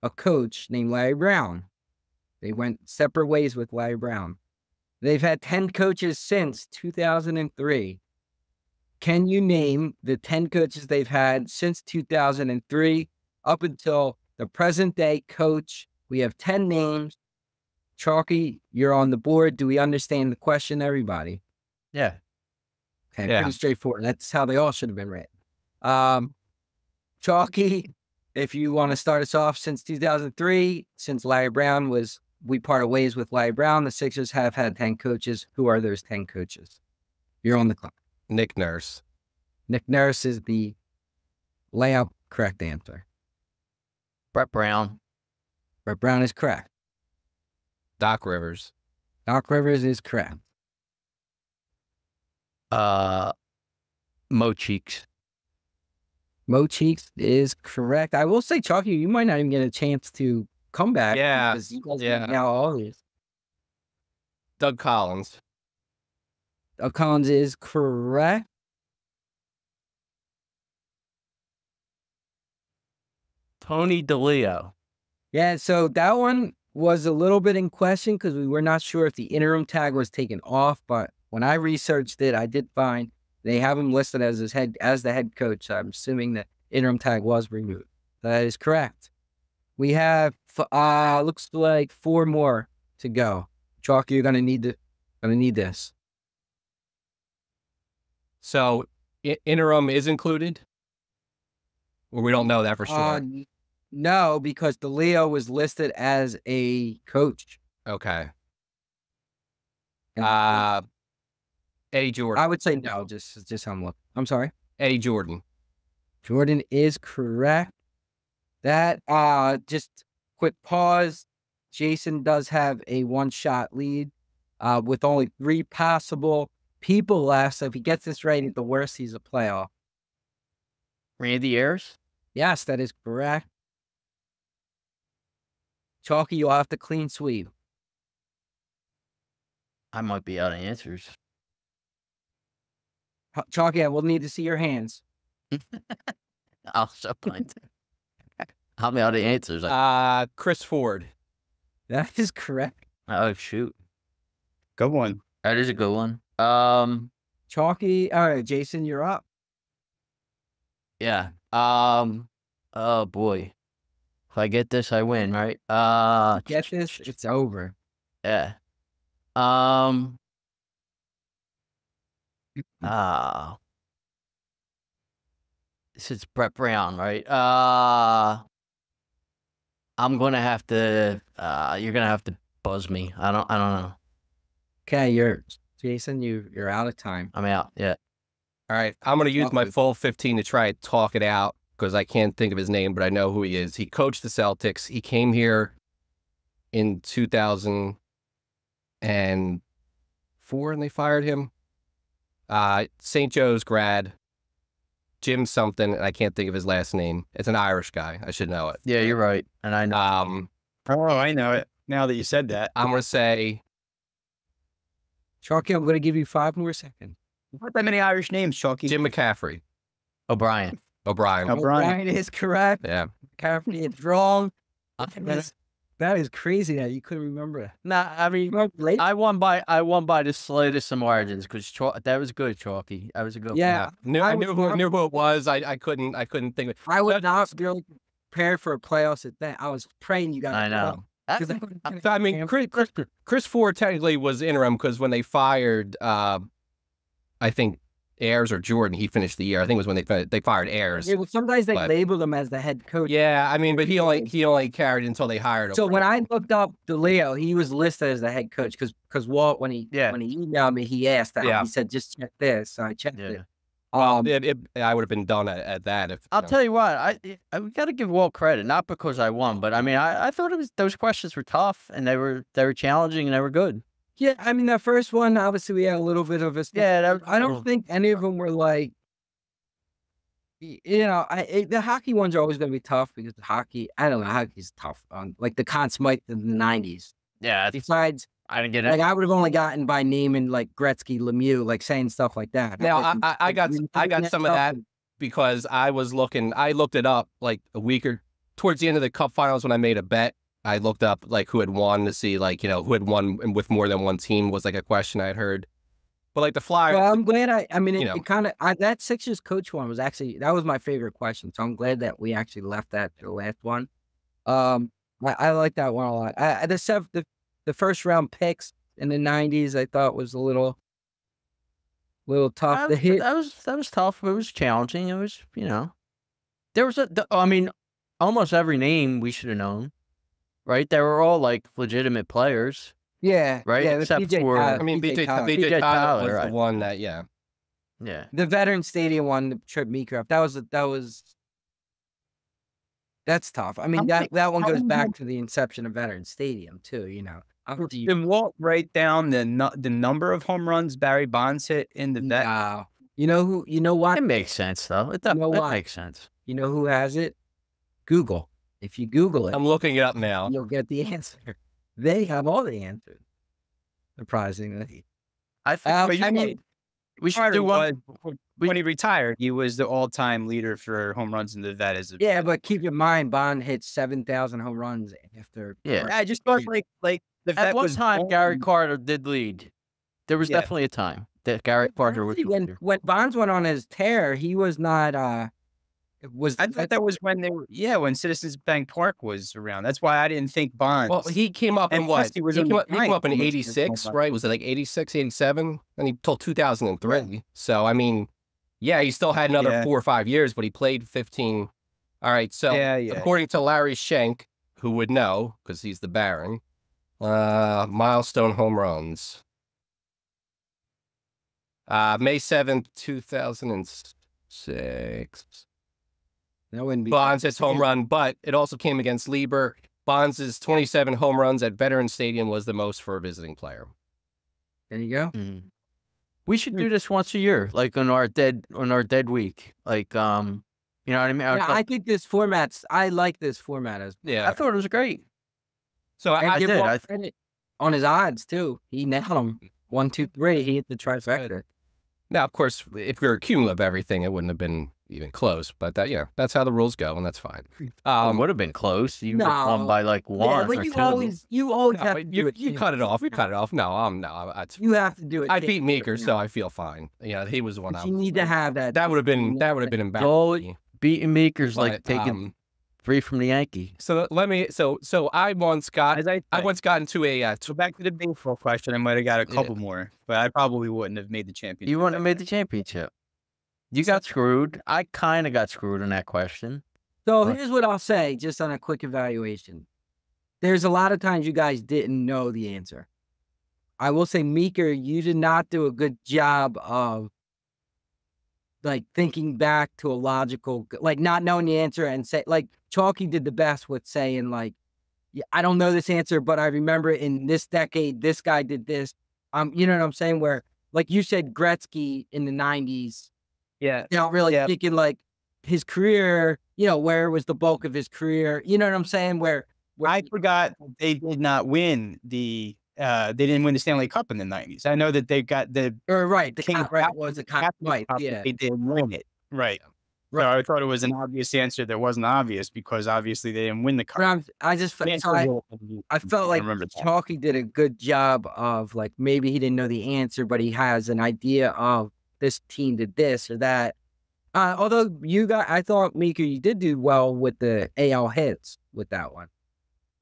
a coach named Larry Brown. They went separate ways with Larry Brown. They've had 10 coaches since 2003. Can you name the 10 coaches they've had since 2003 up until the present day coach? We have 10 names. Chalky, you're on the board. Do we understand the question, everybody? Yeah. Okay, Yeah. pretty straightforward. That's how they all should have been written. Chalky, if you want to start us off, since 2003, since Larry Brown we parted ways with Larry Brown, the Sixers have had 10 coaches. Who are those 10 coaches? You're on the clock. Nick Nurse. Nick Nurse is the layup correct answer. Brett Brown. Brett Brown is correct. Doc Rivers. Doc Rivers is correct. Mo Cheeks. Mo Cheeks is correct. I will say, Chalky, you might not even get a chance to come back. Yeah, because you guys yeah. now all these. Doug Collins. Collins is correct. Tony DeLeo. Yeah, so that one was a little bit in question because we were not sure if the interim tag was taken off. But when I researched it, I did find they have him listed as the head coach. So I'm assuming the interim tag was removed. That is correct. We have looks like 4 more to go. Chalky, you're gonna need this. So interim is included? Or we don't know that for sure. No, because DeLeo was listed as a coach. Okay. And Eddie Jordan. I would say no, just how I'm looking. I'm sorry. Eddie Jordan. Jordan is correct. That just quick pause. Jason does have a 1-shot lead with only 3 possible people left. So if he gets this right at the worst, he's a playoff. Randy Ayers. Yes, that is correct. Chalky, you'll have to clean sweep. I might be out of answers. Chalky, I will need to see your hands. I'll show mine. How many out of answers? Chris Ford. That is correct. Oh shoot, Good one. that is a good one. Chalky, all right, Jason, you're up. Yeah. Oh boy, if I get this, I win, right? Get this, it's over. Yeah. This is Brett Brown, right? I'm gonna have to. You're gonna have to buzz me. I don't know. Okay, Jason, you're out of time. I'm out. Yeah. All right. I'm going to use my full 15 to try and talk it out because I can't think of his name, but I know who he is. He coached the Celtics. He came here in 2004 and they fired him. St. Joe's grad. Jim something, and I can't think of his last name. It's an Irish guy. I should know it. Yeah, you're right, and I know. Oh, I know it. Now that you said that. I'm going to say Chalky, I'm going to give you 5 more seconds. Not that many Irish names, Chalky. Jim McCaffrey. O'Brien. O'Brien. O'Brien. Is correct. Yeah. McCaffrey is wrong. That is crazy that you couldn't remember it. Nah, I mean, I won by the slightest of margins because that was good, Chalky. That was a good. Yeah. I knew who it was. I couldn't think of it. I would not be really prepared for a playoffs at that. I was praying you got. I know. I mean, Chris Ford technically was interim because when they fired, I think Ayers or Jordan, he finished the year. I think it was when they fired Ayers. Yeah, well, sometimes they labeled him as the head coach. Yeah, I mean, but he only carried until they hired him. So when I looked up DeLeo, he was listed as the head coach because Walt when he emailed me, he asked that. Yeah. He said just check this. So I checked it. I would have been done at that if I'll tell you what, we got to give Walt credit, not because I won, but I mean, I thought those questions were tough and they were challenging and they were good. Yeah, I mean, that first one, obviously, we had a little bit of a... Yeah, I don't think any of them were like... The hockey ones are always going to be tough because hockey, I don't know, hockey's tough. Like the Conn Smythe in the 90s. Yeah, Besides, I didn't get it. like I would have only gotten by naming like Gretzky, Lemieux, like saying stuff like that. Now I got some of that because I looked it up like a week or towards the end of the Cup Finals when I made a bet. I looked up like who had won to see like who had won with more than one team was like a question I had heard. But like the Flyers, Well, I'm glad it kind of that Sixers coach one was actually that was my favorite question. So I'm glad that we actually left that to the last one. I like that one a lot. The first round picks in the 90s I thought was a little tough to hit. That was tough. It was challenging. It was there was almost every name we should have known, right? They were all like legitimate players. Yeah, right. Yeah, Except PJ for Tyler. BJ Tyler, Tyler was right. the one that yeah. The Veterans Stadium one, the Trip Meeker. That's tough. I mean, that one goes back to the inception of Veterans Stadium too. Can Walt write down the number of home runs Barry Bonds hit in the vet? No. You know what? It makes sense though. It makes sense. You know who has it? Google. If you Google it, I'm looking it up now. you'll get the answer. They have all the answers. Surprisingly. I think we should do one. When he retired, he was the all-time leader for home runs in the vet. Yeah, but keep in mind, Bond hit 7,000 home runs after. Yeah. I just thought like the vet At one was time, Gary Carter did lead. There was definitely a time that Gary Carter was. When Bonds went on his tear, he was not. I thought that was when when Citizens Bank Park was around. That's why I didn't think Bonds. Well, he came up in And what? plus he was He in came the up in ninth. 86, right? Was it like 86, 87? And he told 2003. So, I mean, yeah, he still had another 4 or 5 years, but he played 15. All right. So, according to Larry Schenk, who would know because he's the Baron, milestone home runs. May 7th, 2006. That wouldn't be Bonds' his home run, but it also came against Lieber. Bonds' 27 home runs at Veterans Stadium was the most for a visiting player. There you go. We should do this once a year, like on our dead week. Like, you know what I mean? Yeah, I think I like this format as. Yeah, I thought it was great. So And I give did. Walt credit on his odds too. He nailed them 1, 2, 3. He hit the trifecta. now, of course, if we were cumulative everything, it wouldn't have been even close. But that's how the rules go, and that's fine. It would have been close. You won by like one. Yeah, but or you two. always have to do it. You cut it off. You cut it off. No, You have to do it. I beat Meeker, so I feel fine. Yeah, he was the one. But you need to have that. That would have been embarrassing. Goal beating Meeker's like But, taking 3 from the Yankee. So let me. So I once got. I once got into a. So back to the baseball question, I might have got a couple more, but I probably wouldn't have made the championship. You wouldn't have made the championship. You got screwed. I kind of got screwed in that question. So here's what I'll say, just on a quick evaluation. There's a lot of times you guys didn't know the answer. I will say, Meeker, you did not do a good job of like thinking back to a logical, like not knowing the answer and say, like Chalky did the best with saying like, yeah, I don't know this answer, but I remember in this decade, this guy did this. You know what I'm saying? Where like you said, Gretzky in the 90s. Yeah. Really thinking like his career, where was the bulk of his career? You know what I'm saying? Where I forgot they did not win they didn't win the Stanley Cup in the 90s. I know that they got the the King was a Conn Smythe. Yeah. They didn't win it. Right. So I thought it was an obvious answer that wasn't obvious because obviously they didn't win the cup. But I felt like Chalky did a good job of like maybe he didn't know the answer, but he has an idea of this team did this or that. Although I thought Meeker, you did do well with the AL hits with that one.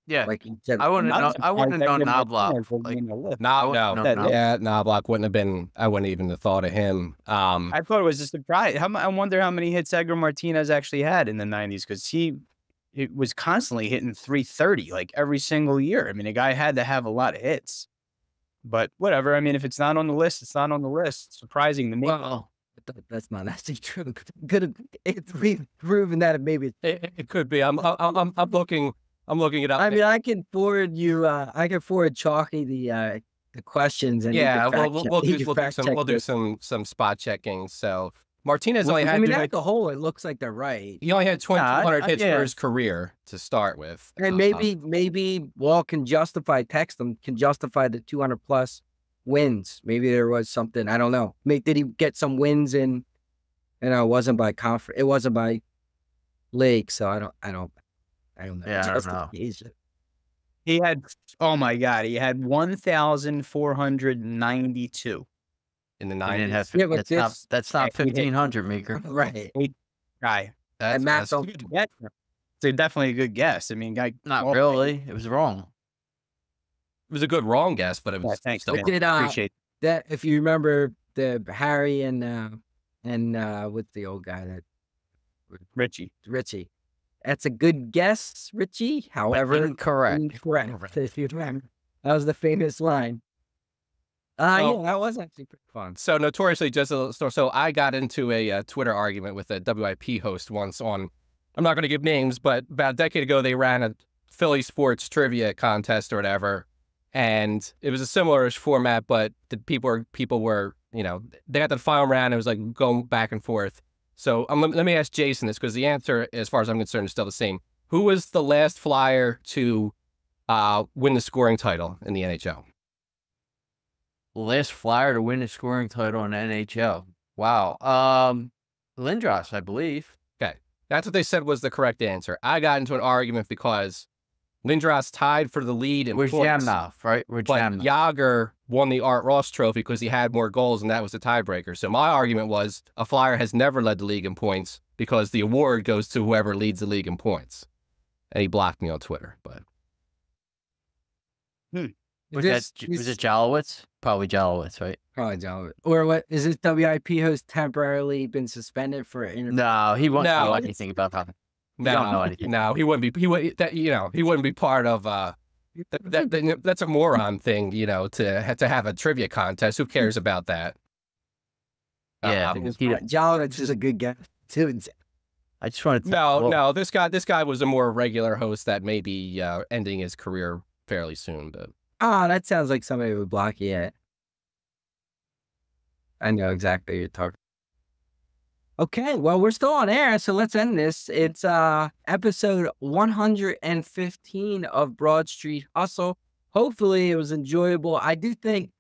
Yeah, like you said, I wouldn't have known Knobloch. Knobloch wouldn't have been. I wouldn't even have thought of him. I thought it was a surprise. I wonder how many hits Edgar Martinez actually had in the 90s because he was constantly hitting 330 like every single year. I mean, a guy had to have a lot of hits. But whatever. I mean, if it's not on the list, it's not on the list. Surprising to me. Well, that's not actually true. We've proven that maybe it could be. I'm looking it up. I mean, I can forward you. I can forward Chalky the questions. And we'll do some spot checking. So Martinez only I had mean, to, at the whole, it looks like they're right. he only had 2,200 hits yeah. for his career to start with. And maybe Wall can justify, can justify the 200 plus wins. Maybe there was something, I don't know. Did he get some wins in, it wasn't by conference, it wasn't by league, so I don't know. Yeah, I don't know. He had, oh my God, he had 1,492. in the He didn't 90s. have, Yeah, but that's not 1,500, Meeker. Right. Guy. And Matt that's don't- good. Yeah, it's definitely a good guess. I mean, guy. Not well, really. It was wrong. It was a good wrong guess, but it Yeah, was thanks, still man. Did Appreciate that, if you remember the Harry and what's the old guy that Richie. Richie. That's a good guess, Richie. However, Incorrect. incorrect. If you remember. That was the famous line. Oh. Yeah, that was actually pretty fun. So notoriously, just a little story. So I got into a Twitter argument with a WIP host once on, I'm not going to give names, but about a decade ago, they ran a Philly sports trivia contest or whatever. And it was a similar format, but the people were, you know, they got the final round. It was like going back and forth. So let me ask Jason this, because the answer, as far as I'm concerned, is still the same. Who was the last Flyer to win the scoring title in the NHL? Last Flyer to win a scoring title in NHL. Wow. Lindros, I believe. Okay. That's what they said was the correct answer. I got into an argument because Lindros tied for the lead in With points, Jamnov, right? With but Jamnov. Yager won the Art Ross Trophy because he had more goals, and that was the tiebreaker. So my argument was a Flyer has never led the league in points because the award goes to whoever leads the league in points. And he blocked me on Twitter, but Was it Jalowitz? Probably Jalowitz, right? Probably Jalowitz. Or what is this WIP host temporarily been suspended for No, he won't No. know anything about that. don't know anything. No, he wouldn't be. He would that he wouldn't be part of. That's a moron thing, to have a trivia contest. Who cares about that? Yeah, Jalowitz is a good guy too. I just wanted to. No. This guy was a more regular host that may be ending his career fairly soon. But that sounds like somebody would block you. At. I know exactly what you're talking. Okay, well, we're still on air, so let's end this. It's episode 115 of Broad Street Hustle. Hopefully, it was enjoyable. I do think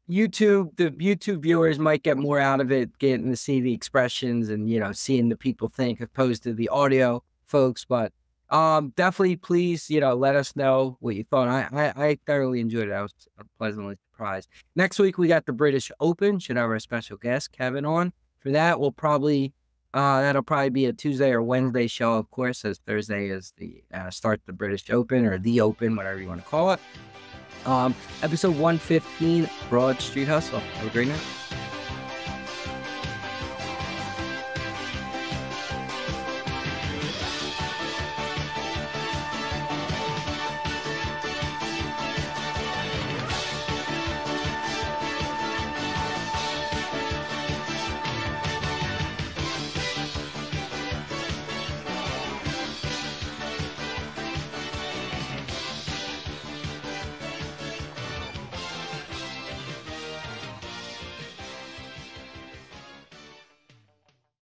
the YouTube viewers might get more out of it, getting to see the expressions and, seeing the people think opposed to the audio folks. But definitely, please, let us know what you thought. I thoroughly enjoyed it. I was pleasantly surprised. Next week, we got the British Open. Should have our special guest, Kevin, on. For that, we'll probably that'll probably be a Tuesday or Wednesday show, of course, as Thursday is the start the British Open or the Open, whatever you want to call it. Episode 115, Broad Street Hustle. Have a great night.